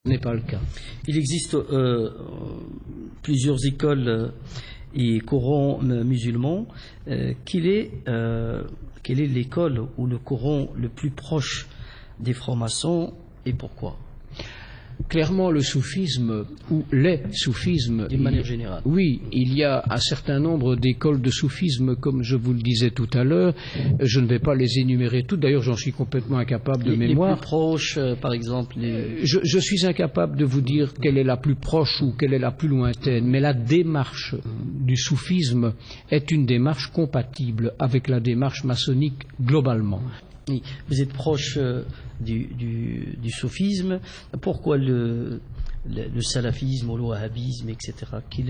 Ce n'est pas le cas. Il existe plusieurs écoles et courants musulmans. Quelle est l'école ou le courant le plus proche des francs-maçons et pourquoi? Clairement, le soufisme, ou les soufismes... D'une manière générale. Oui, il y a un certain nombre d'écoles de soufisme, comme je vous le disais tout à l'heure. Je ne vais pas les énumérer toutes, d'ailleurs j'en suis complètement incapable de mémoire. Les plus proches, par exemple je suis incapable de vous dire quelle est la plus proche ou quelle est la plus lointaine, mais la démarche du soufisme est une démarche compatible avec la démarche maçonnique globalement. Vous êtes proche du soufisme. Pourquoi le salafisme ou le wahhabisme, etc. Quelle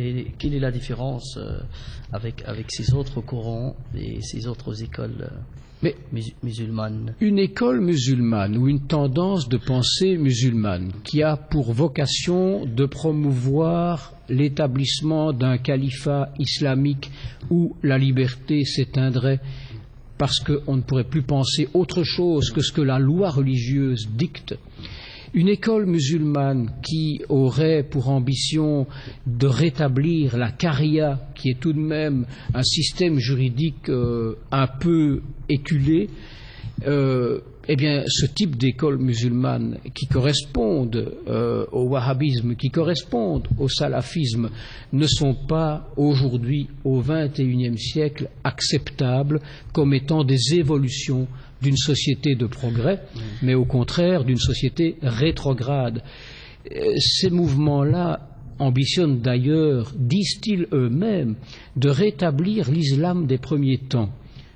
est la différence avec ces autres courants et ces autres écoles musulmanes? Une école musulmane ou une tendance de pensée musulmane qui a pour vocation de promouvoir l'établissement d'un califat islamique où la liberté s'éteindrait parce qu'on ne pourrait plus penser autre chose que ce que la loi religieuse dicte. Une école musulmane qui aurait pour ambition de rétablir la charia, qui est tout de même un système juridique un peu éculé, eh bien, ce type d'école musulmane qui correspondent au wahhabisme, qui correspondent au salafisme, ne sont pas aujourd'hui, au XXIe siècle, acceptables comme étant des évolutions d'une société de progrès, mais au contraire d'une société rétrograde. Ces mouvements-là ambitionnent d'ailleurs, disent-ils eux-mêmes, de rétablir l'islam des premiers temps.